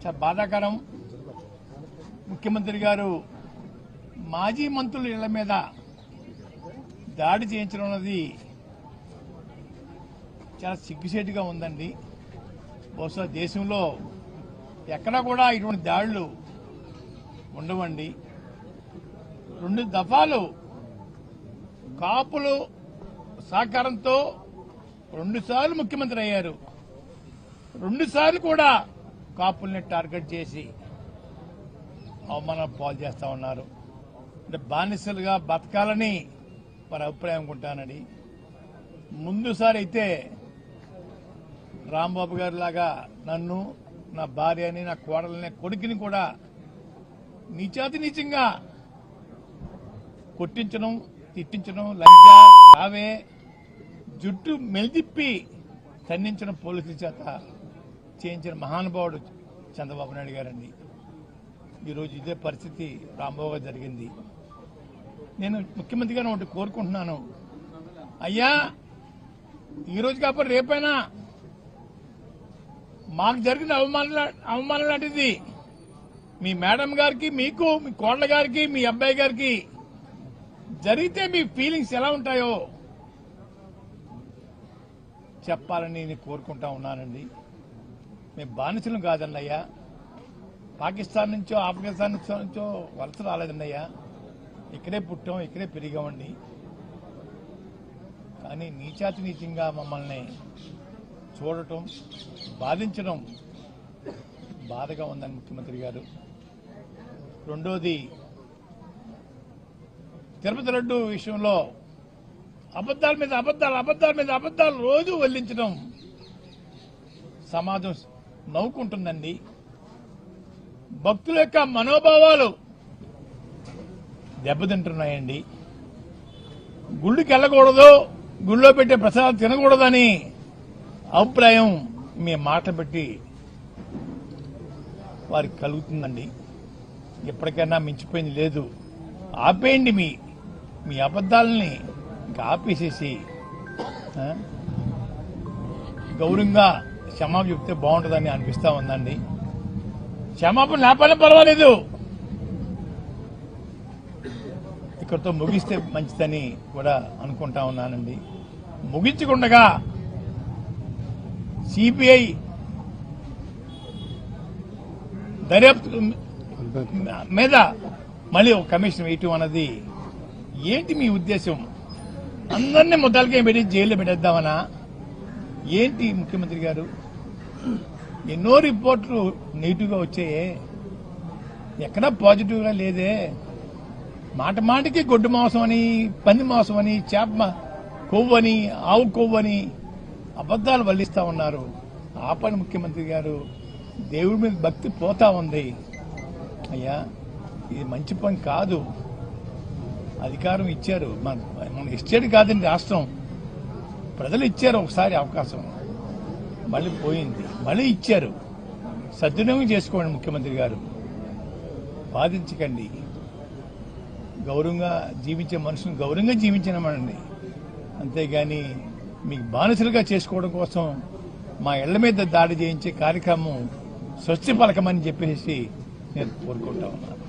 చాలా బాధాకరం. ముఖ్యమంత్రి గారు మాజీ మంత్రుల ఇళ్ల మీద దాడి చేయించడం అన్నది చాలా సిగ్గుసేటుగా ఉందండి. బహుశా దేశంలో ఎక్కడా కూడా ఇటువంటి దాడులు ఉండవండి. 2 దఫాలు కాపులు సహకారంతో 2 సార్లు ముఖ్యమంత్రి అయ్యారు. 2 సార్లు కూడా కాపుల్ని టార్గెట్ చేసి అవమానం పాలు చేస్తా ఉన్నారు. అంటే బానిసలుగా బతకాలని వారి అభిప్రాయం అనుకుంటానండి. ముందుసారి అయితే రాంబాబు గారి లాగా నన్ను, నా భార్యని, నా కోడలని, కొడుకుని కూడా నీచాతి నీచంగా కొట్టించడం, తిట్టించడం, లంజా రావే జుట్టు మెలిదిప్పి ఖండించడం పోలీసుల చేత చేయించిన మహానుభావుడు చంద్రబాబు నాయుడు గారండి. ఈరోజు ఇదే పరిస్థితి రాంబాబు గారు జరిగింది. నేను ముఖ్యమంత్రి గారిని ఒకటి కోరుకుంటున్నాను, అయ్యా ఈరోజు కాకపోతే రేపైనా మాకు జరిగిన అవమానం లాంటిది మీ మేడం గారికి, మీకు, మీ కోడల గారికి, మీ అబ్బాయి గారికి జరిగితే మీ ఫీలింగ్స్ ఎలా ఉంటాయో చెప్పాలని నేను కోరుకుంటా ఉన్నానండి. మేము బానిసలం కాదండి అయ్యా, పాకిస్తాన్ నుంచో ఆఫ్ఘనిస్తాన్ నుంచో వలస రాలేదండి అయ్యా, ఇక్కడే పుట్టాం, ఇక్కడే పెరిగామండి. కానీ నీచాతి నీచంగా మమ్మల్ని చూడటం, బాధించడం బాధగా ఉందని ముఖ్యమంత్రి గారు. రెండోది, తిరుపతి లడ్డు విషయంలో అబద్దాల మీద అబద్దాలు రోజు వల్లించడం సమాజం నవ్వుకుంటుందండి. భక్తుల యొక్క మనోభావాలు దెబ్బతింటున్నాయండి. గుళ్ళకి వెళ్ళకూడదు, గుళ్ళో పెట్టే ప్రసాదం తినకూడదని అభిప్రాయం మీ మాట పెట్టి వారికి కలుగుతుందండి. ఎప్పటికైనా మించిపోయింది లేదు. ఆపేయండి మీ అబద్దాలని, ఇంకా ఆపేసేసి గౌరవంగా క్షమాపణ చెప్తే బాగుంటుందని అనిపిస్తా ఉందండి. క్షమాపణ లేకపోయినా పర్వాలేదు, ఇక్కడితో ముగిస్తే మంచిదని కూడా అనుకుంటా ఉన్నానండి. ముగించకుండా సిబిఐ దర్యాప్తు మీద మళ్ళీ ఒక కమిషన్ వేయటం అన్నది ఏంటి మీ ఉద్దేశం? అందరినీ ముద్దాలకే పెట్టి జైల్లో పెట్టేద్దామనా ఏంటి ముఖ్యమంత్రి గారు? ఎన్నో రిపోర్ట్లు నెగిటివ్గా వచ్చాయే, ఎక్కడా పాజిటివ్గా లేదే. మాటికి గొడ్డు మాంసం అని, పంది మాంసం అని, చేప కొవ్వు అని, ఆవు కొవ్వు అని అబద్దాలు వల్లిస్తా ఉన్నారు. ఆపని ముఖ్యమంత్రి గారు, దేవుడి మీద భక్తి పోతా ఉంది. అయ్యా ఇది మంచి పని కాదు. అధికారం ఇచ్చారు, మన ఎస్టేట్ కాదండి రాష్ట్రం, ప్రజలు ఇచ్చారు ఒకసారి అవకాశం, మళ్ళీ పోయింది, మళ్ళీ ఇచ్చారు. సద్వినియోగం చేసుకోండి ముఖ్యమంత్రి గారు, బాధించకండి. గౌరవంగా జీవించే మనుషులను గౌరవంగా జీవించినామండి, అంతేగాని మీకు బానిసలుగా చేసుకోవడం కోసం మా ఇళ్ల మీద దాడి చేయించే కార్యక్రమం స్వస్తి పలకమని చెప్పేసి నేను కోరుకుంటా ఉన్నాను.